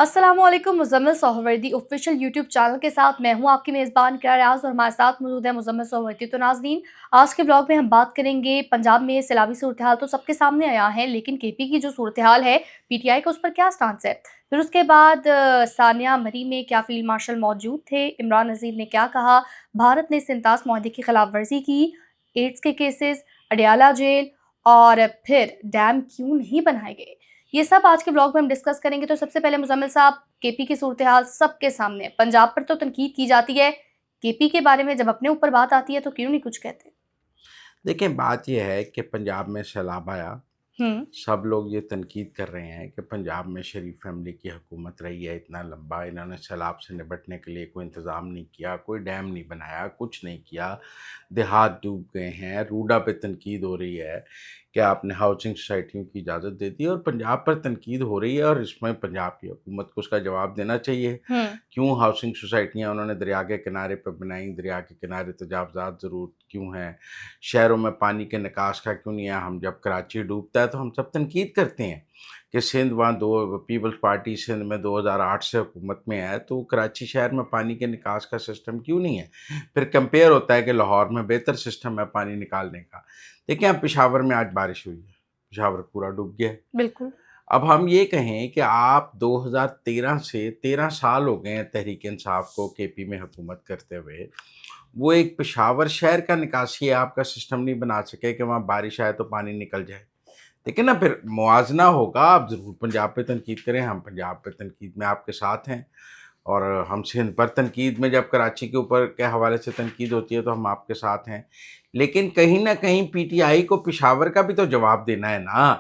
अस्सलामुअलैकुम। Muzammil सोहवर्दी official YouTube channel के साथ मैं हूं आपकी मेज़बान किरा रियाज़ और हमारे साथ मौजूद है मुज़म्मिल सोहवर्दी। तो नाज़रीन, आज के ब्लॉग में हम बात करेंगे पंजाब में सैलाबी सूरत हाल तो सबके सामने आया है, लेकिन केपी की जो सूरत हाल है पीटीआई का उस पर क्या स्टांस है। फिर उसके बाद सानिया मरी में क्या फील्ड मार्शल मौजूद थे, इमरान नज़ीर ने क्या कहा, भारत ने सिंतास मुआहदे की खिलाफ वर्जी की, एड्स के केसेस, अडियाला जेल और फिर डैम क्यों नहीं बनाए गए, ये सब आज के ब्लॉग में हम डिस्कस करेंगे। तो सबसे पहले मुजम्मिल साहब, केपी की सूरत हाल सबके सामने है। पंजाब पर तो तनकीद की जाती है, केपी के बारे में जब अपने ऊपर बात आती है तो क्यों नहीं कुछ कहते। देखिए, बात ये है कि पंजाब में सैलाब आया। हम्म। सब लोग ये तनकीद कर रहे हैं कि पंजाब में शरीफ फैमिली की हुकूमत रही है इतना लंबा, इन्होंने सैलाब से निपटने के लिए कोई इंतज़ाम नहीं किया, कोई डैम नहीं बनाया, कुछ नहीं किया, देहात डूब गए हैं। रूडा पे तनकीद हो रही है कि आपने हाउसिंग सोसाइटियों की इजाज़त दे दी, और पंजाब पर तनकीद हो रही है, और इसमें पंजाब की हुकूमत को उसका जवाब देना चाहिए। हम्म। क्यों हाउसिंग सोसाइटियाँ उन्होंने दरिया के किनारे पर बनाई, दरिया के किनारे तजावज़ात ज़रूर क्यों हैं, शहरों में पानी के निकास का क्यों नहीं है। हम जब कराची डूबता है तो हम सब तनकीद करते हैं कि सिंध वहाँ दो पीपल्स पार्टी सिंध में 2008 से हुकूमत में है, तो कराची शहर में पानी के निकास का सिस्टम क्यों नहीं है। फिर कंपेयर होता है कि लाहौर में बेहतर सिस्टम है पानी निकालने का। देखिए, अब पेशावर में आज बारिश हुई है, पेशावर पूरा डूब गया है। बिल्कुल। अब हम ये कहें कि आप 2013 से 13 साल हो गए हैं तहरीक इंसाफ को केपी में हुकूमत करते हुए, वो एक पेशावर शहर का निकासी आपका सिस्टम नहीं बना सके कि वहाँ बारिश आए तो पानी निकल जाए। देखिए ना, फिर मुआवजना होगा। आप ज़रूर पंजाब पे तनकीद करें, हम पंजाब पे तनकीद में आपके साथ हैं, और हम सिंध पर तनकीद में जब कराची के ऊपर के हवाले से तनकीद होती है तो हम आपके साथ हैं। लेकिन कहीं ना कहीं पीटीआई को पेशावर का भी तो जवाब देना है ना,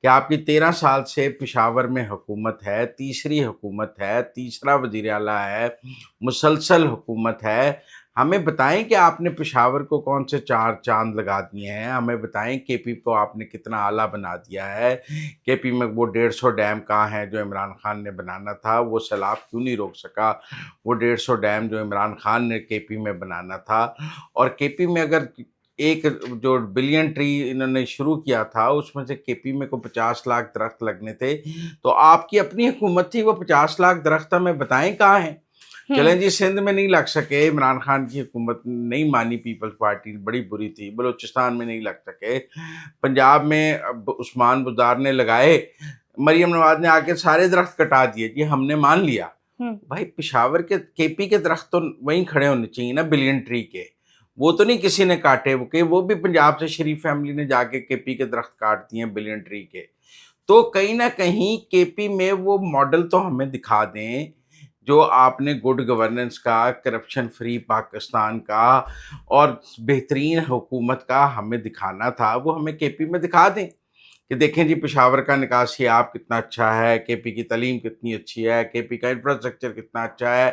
कि आपकी 13 साल से पेशावर में हुकूमत है, तीसरी हुकूमत है, तीसरा वज़ीर आला है, मुसलसल हुकूमत है। हमें बताएं कि आपने पेशावर को कौन से चार चांद लगा दिए हैं। हमें बताएं केपी को आपने कितना आला बना दिया है। केपी में वो 150 डैम कहाँ हैं जो इमरान खान ने बनाना था, वो सैलाब क्यों नहीं रोक सका। वो 150 डैम जो इमरान खान ने केपी में बनाना था, और केपी में अगर एक जो बिलियन ट्री इन्होंने शुरू किया था उसमें से केपी में को 50 लाख दरख्त लगने थे, तो आपकी अपनी हुकूमत थी, वो 50 लाख दरख्त हमें बताएं कहाँ हैं। हम्म। चलें जी, सिंध में नहीं लग सके, इमरान खान की हुकूमत नहीं मानी, पीपल्स पार्टी बड़ी बुरी थी। बलूचिस्तान में नहीं लग सके, पंजाब में अब उस्मान बुज़दार ने लगाए, मरियम नवाज ने आके सारे दरख्त कटा दिए जी, हमने मान लिया। हम्म। भाई, पेशावर के केपी के दरख्त तो वहीं खड़े होने चाहिए ना, बिलियन ट्री के। वो तो नहीं किसी ने काटे, वो भी पंजाब से शरीफ फैमिली ने जाके केपी के दरख्त काट दिए बिलियन ट्री के। तो कहीं ना कहीं केपी में वो मॉडल तो हमें दिखा दें जो आपने गुड गवर्नेंस का, करप्शन फ्री पाकिस्तान का और बेहतरीन हुकूमत का हमें दिखाना था, वो हमें केपी में दिखा दें कि देखें जी, पेशावर का निकासी आप कितना अच्छा है, केपी की तालीम कितनी अच्छी है, केपी का इंफ्रास्ट्रक्चर कितना अच्छा है,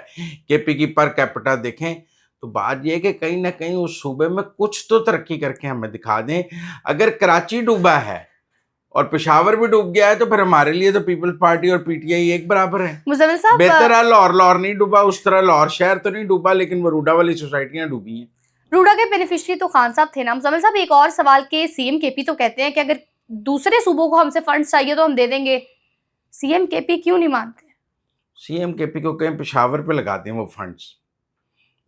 केपी की पर कैपिटा देखें। तो बात यह है कि कहीं ना कहीं उस सूबे में कुछ तो तरक्की करके हमें दिखा दें। अगर कराची डूबा है और पेशावर भी डूब गया है तो फिर हमारे लिए तो पीपल्स पार्टी और पीटीआई एक बराबर है। मुजम्मिल साहब, बेहतर है लाहौर, लाहौर नहीं डूबा उस तरह, लाहौर शहर तो नहीं डूबा, लेकिन वो रूडा वाली सोसाइटियां डूबी हैं। रूडा के बेनिफिशियरी तो खान साहब थे ना। मुजम्मिल साहब, एक और सवाल के सीएम केपी तो कहते हैं कि अगर दूसरे सूबों को हमसे फंड्स चाहिए तो हम दे देंगे, सीएम केपी क्यों नहीं मानते। सीएम केपी को कहें पेशावर पे लगा दें वो फंड्स,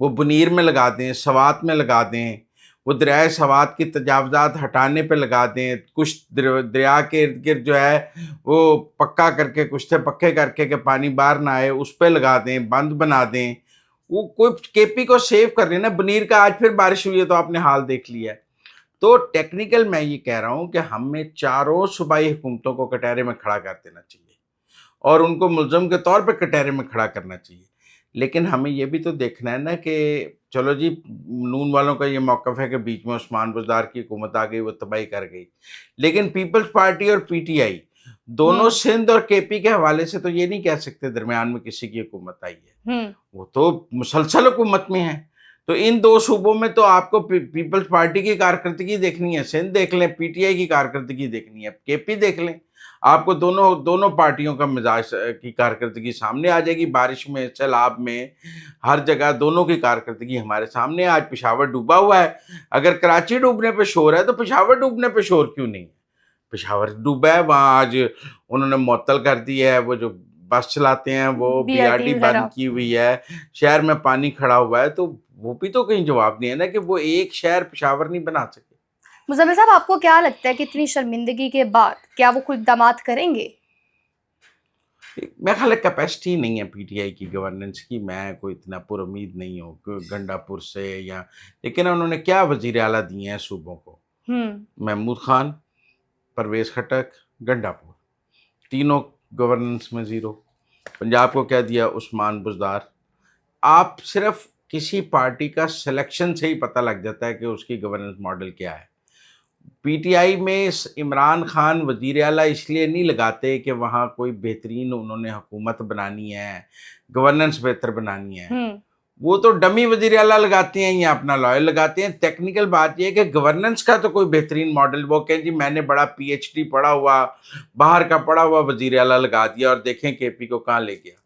वो बुनीर में लगा दें, सवात में लगा दें, वो दरियाए सवात की तजावज़ात हटाने पे लगा दें, कुछ दरिया के इर्द गिर्द जो है वो पक्का करके, कुछ थे पक्के करके कि पानी बाहर ना आए, उस पर लगा दें, बंद बना दें। वो कोई केपी को सेव कर रहे हैं ना। बुनीर का आज फिर बारिश हुई है तो आपने हाल देख लिया है। तो टेक्निकल मैं ये कह रहा हूँ कि हमें चारों सूबाई हुकूमतों को कटहरे में खड़ा कर देना चाहिए और उनको मुलज़म के तौर पे कटहरे में खड़ा करना चाहिए। लेकिन हमें ये भी तो देखना है ना कि चलो जी, नून वालों का ये मौक़िफ़ है कि बीच में उस्मान बुज़दार की हुकूमत आ गई, वो तबाही कर गई। लेकिन पीपल्स पार्टी और पीटीआई दोनों हम्म। सिंध और केपी के हवाले से तो ये नहीं कह सकते दरमियान में किसी की हुकूमत आई है। हम्म। वो तो मुसलसल हुकूमत में है। तो इन दो सूबों में तो आपको पीपल्स पार्टी की कारकर्दगी देखनी है, सिंध देख लें, पीटीआई की कारकर्दगी देखनी है, केपी देख लें। आपको दोनों दोनों पार्टियों का मिजाज की कारकर्दगी सामने आ जाएगी। बारिश में, सैलाब में, हर जगह दोनों की कारकर्दगी हमारे सामने है। आज पेशावर डूबा हुआ है। अगर कराची डूबने पे शोर है तो पेशावर डूबने पे शोर क्यों नहीं है। पेशावर डूबा है, वहाँ आज उन्होंने मुअत्तल कर दी है वो जो बस चलाते हैं, वो बीआरटी बीआरटी वगैरह। बंद की हुई है, शहर में पानी खड़ा हुआ है, तो वो भी तो कहीं जवाब नहीं है ना कि वो एक शहर पेशावर नहीं बना सके। मुज़म्मिल साहब, आपको क्या लगता है कि इतनी शर्मिंदगी के बाद क्या वो कोई इक़दामात करेंगे? मेरा ख्याल है कैपेसिटी नहीं है पीटीआई की गवर्नेंस की। मैं कोई इतना पुरुमीद नहीं हूँ कि गंडापुर से या, लेकिन उन्होंने क्या वज़ीर आला दिए हैं सूबों को? हुँ। महमूद खान, परवेज़ खटक, गंडापुर, तीनों गवर्नेंस में ज़ीरो। पंजाब को क्या दिया? उस्मान बुज़दार। आप सिर्फ किसी पार्टी का सिलेक्शन से ही पता लग जाता है कि उसकी गवर्नेंस मॉडल क्या है। पीटीआई में इमरान खान वज़ीर आला इसलिए नहीं लगाते कि वहाँ कोई बेहतरीन उन्होंने हुकूमत बनानी है, गवर्नेंस बेहतर बनानी है। हुँ। वो तो डमी वज़ीर आला लगाते हैं या अपना लॉयर लगाते हैं। टेक्निकल बात ये है कि गवर्नेंस का तो कोई बेहतरीन मॉडल, वो कहें जी मैंने बड़ा पीएचडी पढ़ा हुआ, बाहर का पढ़ा हुआ वज़ीर आला लगा दिया और देखें केपी को कहाँ ले गया।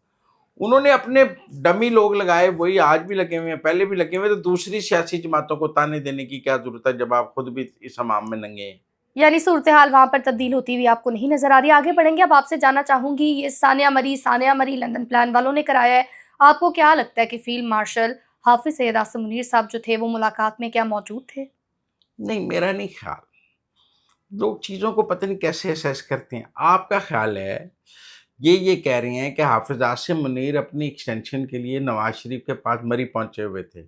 उन्होंने अपने डमी लोग लगाए, वही आज भी लगे हुए हैं, पहले भी लगे हुए हैं, तो दूसरी सियासी जमातों को ताने देने की क्या ज़रूरत है जब आप खुद भी इस हमाम में नंगे हैं। यानी सूरत-ए-हाल वहाँ पर तब्दील होती हुई आपको नहीं नज़र आ रही। आगे बढ़ेंगे, अब आपसे जानना चाहूँगी, ये सानिया मरी लंदन प्लान वालों ने कराया है। आपको क्या लगता है कि फ़ील्ड मार्शल हाफ़िज़ सैयद आसिम मुनीर साहब जो थे, वो मुलाकात में क्या मौजूद थे? नहीं, मेरा नहीं ख्याल। लोग चीज़ों को पता नहीं कैसे असेस करते हैं। आपका ख्याल है, ये कह रहे हैं कि हाफ़िज़ आसिम मुनीर अपनी एक्सटेंशन के लिए नवाज़ शरीफ के पास मरी पहुँचे हुए थे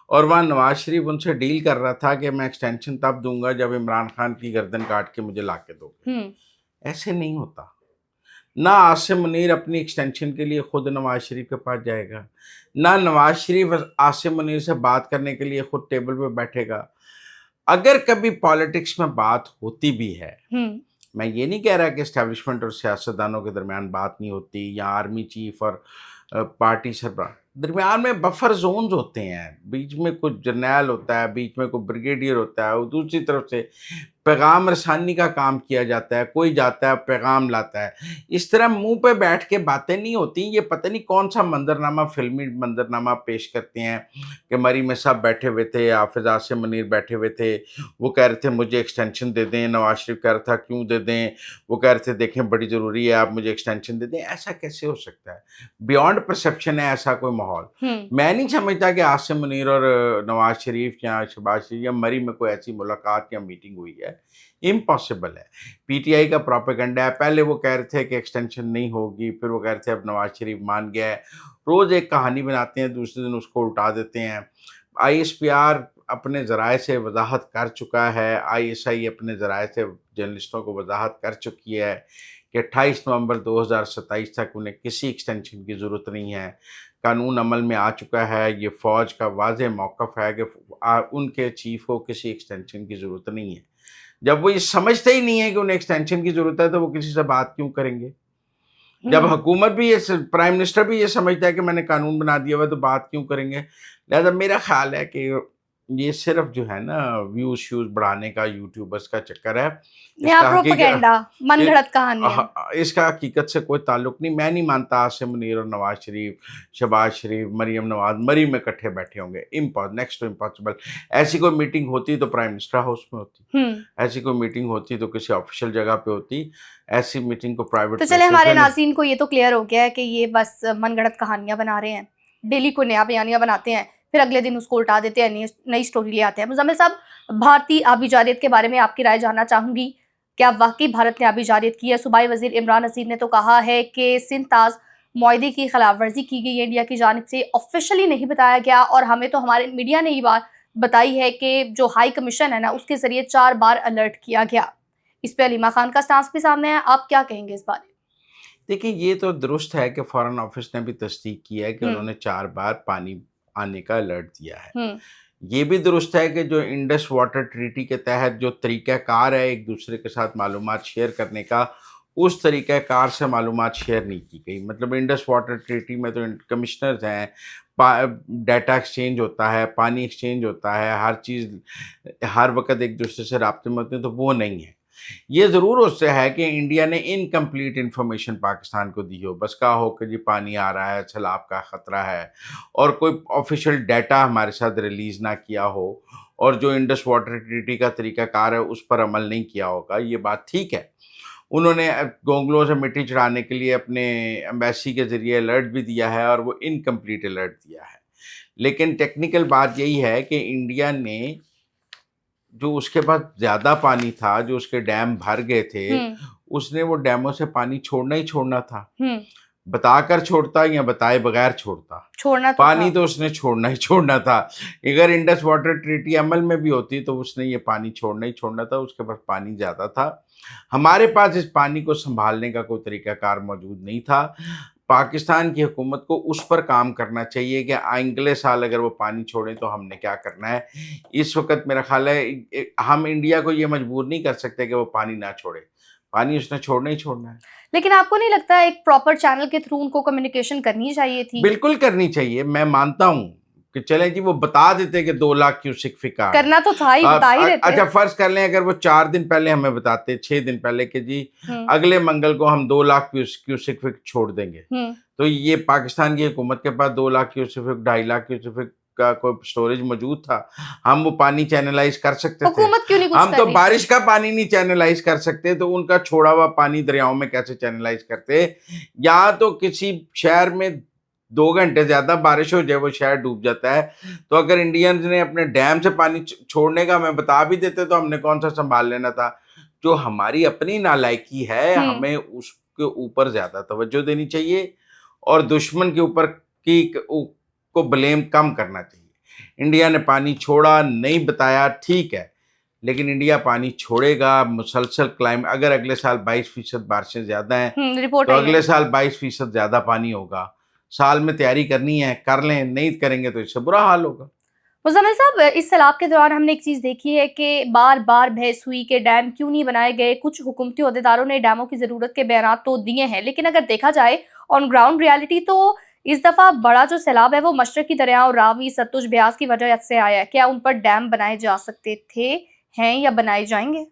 और वहाँ नवाज़ शरीफ उनसे डील कर रहा था कि मैं एक्सटेंशन तब दूँगा जब इमरान खान की गर्दन काट के मुझे ला के दोगे। हुँ। ऐसे नहीं होता। ना आसिम मुनीर अपनी एक्सटेंशन के लिए खुद नवाज शरीफ के पास जाएगा, ना नवाज शरीफ आसिम मुनीर से बात करने के लिए खुद टेबल पे बैठेगा। अगर कभी पॉलिटिक्स में बात होती भी है, हुँ। मैं ये नहीं कह रहा कि एस्टेब्लिशमेंट और सियासतदानों के दरमियान बात नहीं होती या आर्मी चीफ और पार्टी सरबराह, दरमियान में बफर जोन्स होते हैं, बीच में कुछ जर्नैल होता है, बीच में कोई ब्रिगेडियर होता है और दूसरी तरफ से पैगाम रसानी का काम किया जाता है, कोई जाता है पैगाम लाता है। इस तरह मुँह पे बैठ के बातें नहीं होती। ये पता नहीं कौन-सा मंज़रनामा, फ़िल्मी मंज़रनामा पेश करते हैं कि मरी में सब बैठे हुए थे, हाफ़िज़ आसिम मुनीर बैठे हुए थे। वो कह रहे थे मुझे एक्सटेंशन दे दें, नवाज़ शरीफ कह रहा था क्यों दे दें? वो कह रहे थे देखें बड़ी ज़रूरी है, आप मुझे एक्सटेंशन दे दें। ऐसा कैसे हो सकता है? बियॉन्ड परसेप्शन है ऐसा कोई माहौल। हुँ। मैं नहीं समझता कि आसिम मुनीर और नवाज़ शरीफ या शहबाज शरीफ या मरी में कोई ऐसी मुलाकात या मीटिंग हुई है। इम्पॉसिबल है। पीटीआई का प्रोपेगेंडा है। पहले वो कह रहे थे कि एक्सटेंशन नहीं होगी, फिर वो कह रहे थे अब नवाज़ शरीफ मान गया है। रोज़ एक कहानी बनाते हैं, दूसरे दिन उसको उल्टा देते हैं। आईएसपीआर अपने ज़राए से वज़ाहत कर चुका है, आईएसआई अपने ज़राए से जर्नलिस्टों को वज़ाहत कर चुकी है कि 28 नवंबर 2027 तक उन्हें किसी एक्सटेंशन की ज़रूरत नहीं है। कानून अमल में आ चुका है। ये फ़ौज का वाज़ेह मौक़िफ़ है कि उनके चीफ़ को किसी एक्सटेंशन की ज़रूरत नहीं है। जब वो ये समझते ही नहीं है कि उन्हें एक्सटेंशन की ज़रूरत है, तो वो किसी से बात क्यों करेंगे? जब हुँ। हुकूमत भी ये प्राइम मिनिस्टर भी ये समझता है कि मैंने कानून बना दिया हुआ है, तो बात क्यों करेंगे? लिहाज़ा मेरा ख़्याल है कि ये सिर्फ़ जो है ना व्यूज़-श्यूज़ बढ़ाने का यूट्यूबर्स का चक्कर है। या इसका हकीकत प्रोपेगेंडा, ये मनगढ़ंत कहानियाँ। इसका हकीकत से कोई ताल्लुक नहीं। मैं नहीं मानता आसिम मुनीर और नवाज़ शरीफ, शहबाज शरीफ, मरीम नवाज़ मरी में इकट्ठे बैठे होंगे। Next to impossible. ऐसी कोई मीटिंग होती तो प्राइम मिनिस्टर हाउस में होती। हुँ। ऐसी कोई मीटिंग होती तो किसी ऑफ़िशियल जगह पे होती। ऐसी मीटिंग को प्राइवेट तो चले, प्लेसेस हमारे में नहीं। नाज़रीन को ये तो क्लियर हो गया है कि ये बस मनगढ़ंत कहानियाँ बना रहे हैं। डेली कोई नया बयानिया बनाते हैं, फिर अगले दिन उसको उल्टा देते हैं, नई नई स्टोरी ले आते हैं। मुज़म्मिल साहब, भारतीय आबिजारियत के बारे में आपकी राय जानना चाहूँगी। क्या वाक़ई भारत ने आबिजारियत की है? सूबाई वज़ीर इमरान नज़ीर ने तो कहा है कि सिंध-ताज़ मुआहदे की खिलाफ़वर्ज़ी की गई है इंडिया की जानिब से, ऑफ़िशियली नहीं बताया गया और हमें तो हमारे मीडिया ने ये बात बताई है कि जो हाई कमीशन है ना, उसके ज़रिए 4 बार अलर्ट किया गया। इस पे अलीमा खान का स्टांस भी सामने है। आप क्या कहेंगे इस बारे में? देखिए, ये तो दुरुस्त है कि फ़ॉरेन ऑफ़िस ने भी तस्दीक की है कि हुँ। उन्होंने 4 बार पानी आने का अलर्ट दिया है। हुँ। ये भी दुरुस्त है कि जो इंडस वाटर ट्रीटी के तहत जो तरीक़ाकार है एक दूसरे के साथ मालूमात शेयर करने का, उस तरीक़ाकार से मालूमात शेयर नहीं की गई। मतलब इंडस वाटर ट्रीटी में तो कमिश्नर्स हैं, डाटा एक्सचेंज होता है, पानी एक्सचेंज होता है, हर चीज़ हर वक़्त एक दूसरे से राब्ते में होते हैं, तो वो नहीं है। ये ज़रूर उससे है कि इंडिया ने इनकम्प्लीट इन्फॉर्मेशन पाकिस्तान को दी हो, बस कहा हो कि जी पानी आ रहा है, सैलाब का ख़तरा है और कोई ऑफ़िशियल डाटा हमारे साथ रिलीज़ ना किया हो और जो इंडस वाटर ट्रीटी का तरीक़ाकार है, उस पर अमल नहीं किया होगा, ये बात ठीक है। उन्होंने गोंगलों से मिट्टी चढ़ाने के लिए अपने एम्बेसी के जरिए अलर्ट भी दिया है और वो इनकम्प्लीट अलर्ट दिया है। लेकिन टेक्निकल बात यही है कि इंडिया ने जो उसके पास ज़्यादा पानी था, जो उसके डैम भर गए थे, उसने वो डैमों से पानी छोड़ना ही छोड़ना था। बताकर छोड़ता या बताए बगैर छोड़ता, पानी तो उसने छोड़ना ही छोड़ना था। अगर इंडस वाटर ट्रीटी अमल में भी होती तो उसने ये पानी छोड़ना ही छोड़ना था। उसके पास पानी ज़्यादा था, हमारे पास इस पानी को संभालने का कोई तरीकाकार मौजूद नहीं था। पाकिस्तान की हुकूमत को उस पर काम करना चाहिए कि अगले साल अगर वो पानी छोड़े तो हमने क्या करना है। इस वक्त मेरा ख्याल है हम इंडिया को ये मजबूर नहीं कर सकते कि वो पानी ना छोड़े, पानी उसने छोड़ना ही छोड़ना है। लेकिन आपको नहीं लगता एक प्रॉपर चैनल के थ्रू उनको कम्युनिकेशन करनी चाहिए थी? बिल्कुल करनी चाहिए, मैं मानता हूँ कि चले जी वो बता देते कि 2 लाख क्यूसिक फिका करना तो था ही, बता ही देते। अच्छा फर्ज कर लें अगर वो 4 दिन पहले हमें बताते, 6 दिन पहले कि जी अगले मंगल को हम 2 लाख क्यूसिक फिक छोड़ देंगे, तो ये पाकिस्तान की हुकूमत के पास 2 लाख क्यूसिक फिक 2.5 लाख क्यूसिक फिक का कोई स्टोरेज मौजूद था, हम वो पानी चैनलाइज कर सकते थे। हुकूमत क्यों नहीं कुछ हम तो बारिश का पानी नहीं चैनलाइज कर सकते, तो उनका छोड़ा हुआ पानी दरियाओं में कैसे चैनलाइज करते। या तो किसी शहर में 2 घंटे ज्यादा बारिश हो जाए, वो शहर डूब जाता है, तो अगर इंडियंस ने अपने डैम से पानी छोड़ने का हमें बता भी देते तो हमने कौन सा संभाल लेना था। जो हमारी अपनी नालायकी है, हमें उसके ऊपर ज्यादा तवज्जो देनी चाहिए और दुश्मन के ऊपर को ब्लेम कम करना चाहिए। इंडिया ने पानी छोड़ा, नहीं बताया, ठीक है, लेकिन इंडिया पानी छोड़ेगा। मुसलसल क्लाइमेट, अगर अगले साल 22% बारिशें ज्यादा हैं तो अगले साल 22% ज्यादा पानी होगा। साल में तैयारी करनी है, कर लें, नहीं करेंगे तो इससे बुरा हाल होगा। मुज़म्मिल साहब, इस सैलाब के दौरान हमने एक चीज़ देखी है कि बार बार बहस हुई कि डैम क्यों नहीं बनाए गए। कुछ हुकूमती ओहदेदारों ने डैमों की ज़रूरत के बयान तो दिए हैं, लेकिन अगर देखा जाए ऑन ग्राउंड रियलिटी तो इस दफ़ा बड़ा जो सैलाब है वो मशरकी दरियाओं रावी, सतलुज, ब्यास की वजह से आया है। क्या उन पर डैम बनाए जा सकते थे, हैं या बनाए जाएंगे?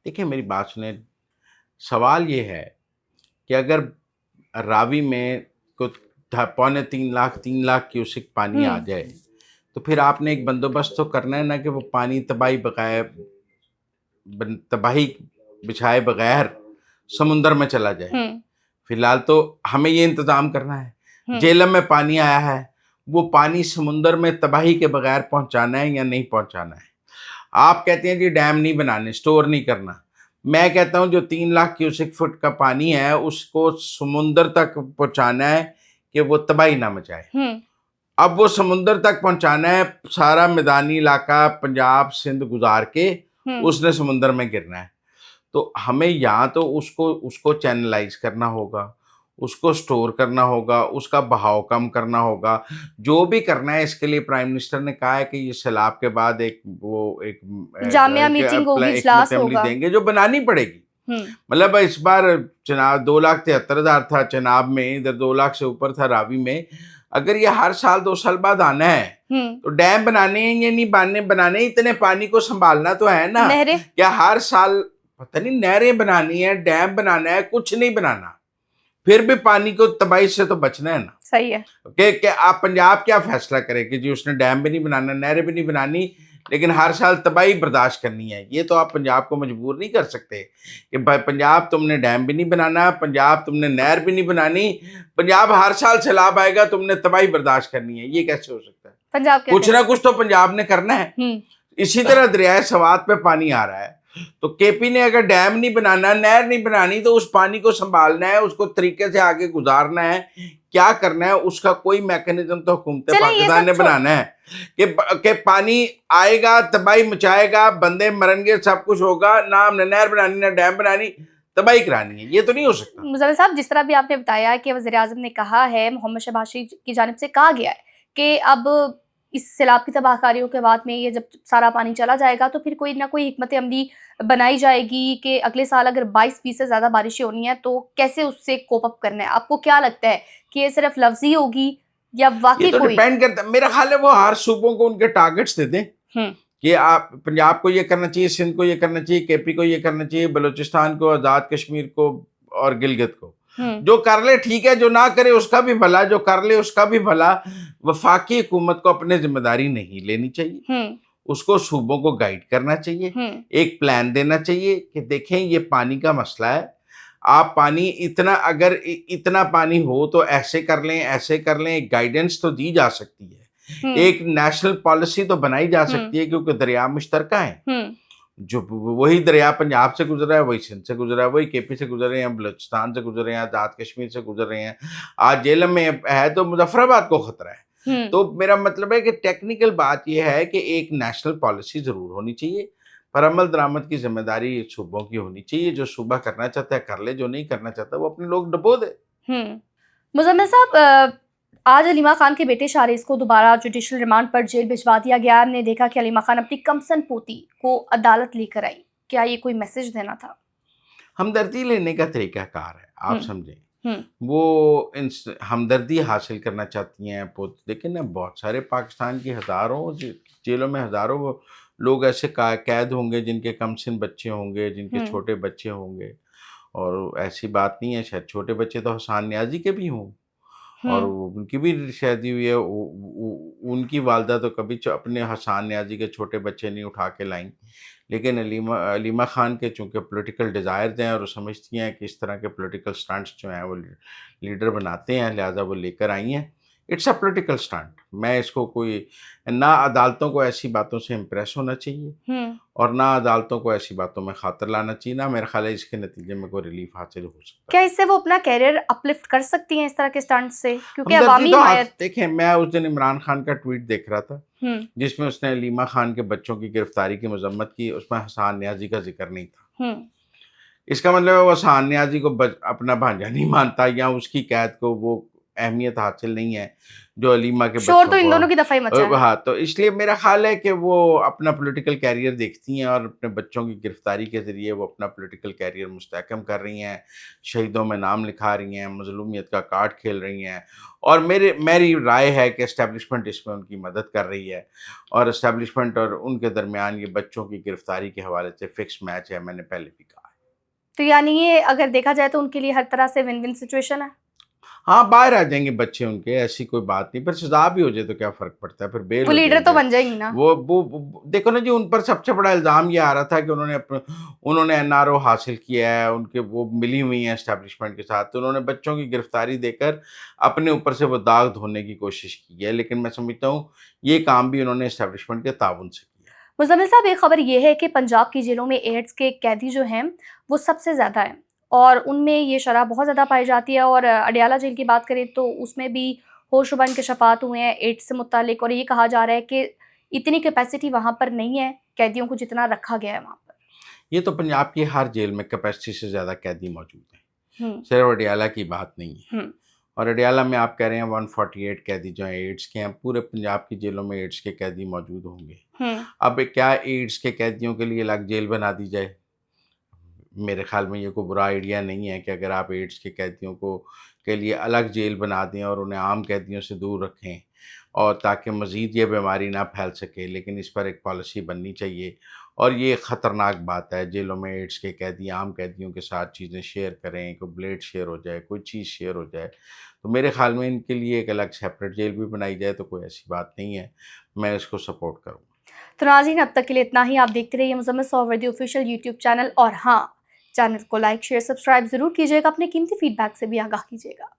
देखिए मेरी बात सुने, सवाल ये है कि अगर रावी में को 3.25 लाख क्यूसिक पानी आ जाए तो फिर आपने एक बंदोबस्त तो करना है ना कि वो पानी तबाही बिछाए बगैर समुंदर में चला जाए। फिलहाल तो हमें ये इंतजाम करना है। झेलम में पानी आया है, वो पानी समुंदर में तबाही के बगैर पहुंचाना है या नहीं पहुंचाना है। आप कहते हैं जी डैम नहीं बनाने, स्टोर नहीं करना। मैं कहता हूं जो 3 लाख क्यूसिक फुट का पानी है उसको समुंदर तक पहुंचाना है कि वो तबाही ना मचाए। अब वो समुंदर तक पहुंचाना है, सारा मैदानी इलाका पंजाब सिंध गुजार के उसने समुंदर में गिरना है। तो हमें यहाँ तो उसको चैनलाइज करना होगा, उसको स्टोर करना होगा, उसका बहाव कम करना होगा, जो भी करना है। इसके लिए प्राइम मिनिस्टर ने कहा है कि ये सैलाब के बाद एक जामिया मीटिंग होगी, इजलास होगा, देंगे जो बनानी पड़ेगी। मतलब इस बार चुनाव 2,73,000 था चनाब में, इधर 2 लाख से ऊपर था रावी में। अगर ये हर साल 2 साल बाद आना है तो डैम बनाने हैं या नहीं बनाने, इतने पानी को संभालना तो है ना। क्या हर साल पता नहीं नहरें बनानी है, डैम बनाना है, कुछ नहीं बनाना, फिर भी पानी को तबाही से तो बचना है ना। सही है कि आप पंजाब क्या फैसला करे कि जी उसने डैम भी नहीं बनाना, नहरें भी नहीं बनानी, लेकिन हर साल तबाही बर्दाश्त करनी है। ये तो आप पंजाब को मजबूर नहीं कर सकते कि भाई पंजाब तुमने डैम भी नहीं बनाना, पंजाब तुमने नहर भी नहीं बनानी, पंजाब हर साल सैलाब आएगा तुमने तबाही बर्दाश्त करनी है। ये कैसे हो सकता है? पंजाब कुछ ना कुछ तो पंजाब ने करना है। इसी तरह दरियाए सवात पे पानी आ रहा है, तो केपी ने अगर डैम नहीं बनाना, नहर नहीं बनानी, तो उस पानी को संभालना है, उसको तरीके से आगे गुजारना है, क्या करना है उसका कोई मैकेनिज्म तो हुकूमत पाकिस्तान ने बनाना है कि पानी आएगा, तबाही मचाएगा, बंदे मरेंगे, सब कुछ होगा, ना हमने नहर बनानी ना डैम बनानी, तबाही करानी है। ये तो नहीं हो सकता। मुज़म्मिल साहब, जिस तरह भी आपने बताया कि वज़ीर-ए-आज़म ने कहा है, मोहम्मद शहबाज शरीफ की जानिब से कहा गया है कि अब इस सैलाब की तबाहकारियों के बाद में ये जब सारा पानी चला जाएगा तो फिर कोई ना कोई हिकमत अमली बनाई जाएगी कि अगले साल अगर 22% से ज़्यादा बारिशें होनी है तो कैसे उससे कोप अप करना है। आपको क्या लगता है कि ये सिर्फ लफ्जी होगी या वाकई तो डिपेंड करता है। मेरा ख्याल है वो हर सूबों को उनके टारगेट्स दे दें कि आप पंजाब को ये करना चाहिए, सिंध को ये करना चाहिए, केपी को ये करना चाहिए, बलूचिस्तान को, आज़ाद कश्मीर को और गिलगित को। जो कर ले ठीक है, जो ना करे उसका भी भला, जो कर ले उसका भी भला। वफाकी हुकूमत को अपनी जिम्मेदारी नहीं लेनी चाहिए, उसको सूबों को गाइड करना चाहिए, एक प्लान देना चाहिए कि देखें ये पानी का मसला है, आप पानी इतना अगर इतना पानी हो तो ऐसे कर लें, एक गाइडेंस तो दी जा सकती है, एक नेशनल पॉलिसी तो बनाई जा सकती है, क्योंकि दरिया मुश्तरका है। जो वही दरिया पंजाब से गुजर रहा है, वही सिंध से गुजर रहा है, वही केपी से गुजर रहे हैं, बलूचिस्तान से गुजर रहे हैं, आजाद कश्मीर से गुजर रहे हैं, आज जेलम में है तो मुजफ्फराबाद को खतरा है। तो मेरा मतलब है कि टेक्निकल बात यह है कि एक नेशनल पॉलिसी जरूर होनी चाहिए, पर अमल दरामद की जिम्मेदारी सूबों की होनी चाहिए। जो सूबा करना चाहता है कर ले, जो नहीं करना चाहता वो अपने लोग डबो दे। मुजम्मिल साहब, आज अलीमा खान के बेटे शारिस को दोबारा जुडिशल रिमांड पर जेल भिजवा दिया गया। हमने देखा कि अलीमा खान अपनी कमसन पोती को अदालत लेकर आई। क्या ये कोई मैसेज देना था? हमदर्दी लेने का तरीकाकार है, आप समझें। वो हमदर्दी हासिल करना चाहती हैं पोती। लेकिन ना बहुत सारे पाकिस्तान की हज़ारों जेलों में हज़ारों लोग ऐसे कैद होंगे जिनके कमसिन बच्चे होंगे, जिनके छोटे बच्चे होंगे। और ऐसी बात नहीं है, शायद छोटे बच्चे तो हसान न्याजी के भी हों और उनकी भी शादी हुई है। उनकी वालदा तो कभी अपने हसान न्याजी के छोटे बच्चे नहीं उठा के लाईं। लेकिन अलीमा खान के चूँकि पॉलिटिकल डिज़ायर्स हैं और वो समझती हैं कि इस तरह के पॉलिटिकल स्टंट्स जो हैं वो लीडर बनाते हैं, लिहाजा वो लेकर आई हैं। It's a political stunt. मैं इसको कोई ना अदालतों को ऐसी बातों से इम्प्रेस होना चाहिए और ना अदालतों को ऐसी बातों में खातर लाना चाहिए। ना मेरा ख्याल है इसके नतीजे में कोई रिलीफ हासिल हो सकता है। क्या इससे वो अपना कैरियर अपलिफ्ट कर सकती हैं इस तरह के स्टंट से? क्योंकि अवामी हिमायत देखें, मैं उस दिन इमरान खान का ट्वीट देख रहा था जिसमें उसने अलीमा खान के बच्चों की गिरफ्तारी की मजम्मत की, उसमें हसान न्याजी का जिक्र नहीं था। इसका मतलब है वो हसान न्याजी को अपना भांजा नहीं मानता या उसकी कैद को वो अहमियत हासिल नहीं है जो अलीमा के शोर तो इन दोनों की दफाई मचा है। हाँ, तो इसलिए मेरा ख्याल है कि वो अपना पॉलिटिकल कैरियर देखती हैं और अपने बच्चों की गिरफ्तारी के ज़रिए वो अपना पॉलिटिकल कैरियर मुस्तहकम कर रही हैं, शहीदों में नाम लिखा रही हैं, मज़लूमियत का कार्ड खेल रही हैं। और मेरी राय है कि एस्टेब्लिशमेंट इसमें उनकी मदद कर रही है और एस्टेब्लिशमेंट और उनके दरमियान ये बच्चों की गिरफ्तारी के हवाले से फिक्स मैच है, मैंने पहले भी कहा है। तो यानी ये अगर देखा जाए तो उनके लिए हर तरह से विन विन सिचुएशन है। हाँ, बाहर आ जाएंगे बच्चे उनके, ऐसी कोई बात नहीं। पर सजा भी हो जाए तो क्या फर्क पड़ता है, फिर बेल वो हो लीडर तो बन जाएंगी ना। वो देखो ना जी, उन पर सबसे बड़ा इल्ज़ाम ये आ रहा था कि उन्होंने एनआरओ हासिल किया है, उनके वो मिली हुई हैं एस्टेब्लिशमेंट के साथ, तो उन्होंने बच्चों की गिरफ्तारी देकर अपने ऊपर से वो दाग धोने की कोशिश की है। लेकिन मैं समझता हूँ ये काम भी उन्होंने एस्टेब्लिशमेंट के ताउन से किया। मुज़म्मिल साहब, एक खबर ये है कि पंजाब की जेलों में एड्स के कैदी जो हैं वो सबसे ज़्यादा हैं और उनमें ये शरह बहुत ज़्यादा पाई जाती है। और अडियाला जेल की बात करें तो उसमें भी होशरुबा इंकशाफात हुए हैं एड्स से मुतालिक, और ये कहा जा रहा है कि इतनी कैपेसिटी वहाँ पर नहीं है कैदियों को जितना रखा गया है वहाँ पर। ये तो पंजाब की हर जेल में कैपेसिटी से ज़्यादा कैदी मौजूद हैं, सिर्फ अडियाला की बात नहीं है। और अडियाला में आप कह रहे हैं 148 कैदी जो हैं एड्स के हैं, पूरे पंजाब की जेलों में एड्स के कैदी मौजूद होंगे। अब क्या एड्स के कैदियों के लिए अलग जेल बना दी जाए? मेरे ख्याल में ये कोई बुरा आइडिया नहीं है कि अगर आप एड्स के कैदियों को के लिए अलग जेल बना दें और उन्हें आम कैदियों से दूर रखें और ताकि मज़ीद ये बीमारी ना फैल सके। लेकिन इस पर एक पॉलिसी बननी चाहिए और ये ख़तरनाक बात है, जेलों में एड्स के कैदी आम कैदियों के साथ चीज़ें शेयर करें, कोई ब्लेड शेयर हो जाए, कोई चीज़ शेयर हो जाए। तो मेरे ख्याल में इनके लिए एक अलग सेपरेट जेल भी बनाई जाए तो कोई ऐसी बात नहीं है, मैं इसको सपोर्ट करूँगा। तो नाज़रीन, अब तक के लिए इतना ही। आप देखते रहिए Muzammil Suhrawardy official YouTube channel, और हाँ, चैनल को लाइक शेयर सब्सक्राइब ज़रूर कीजिएगा। अपने कीमती फीडबैक से भी आगाह कीजिएगा।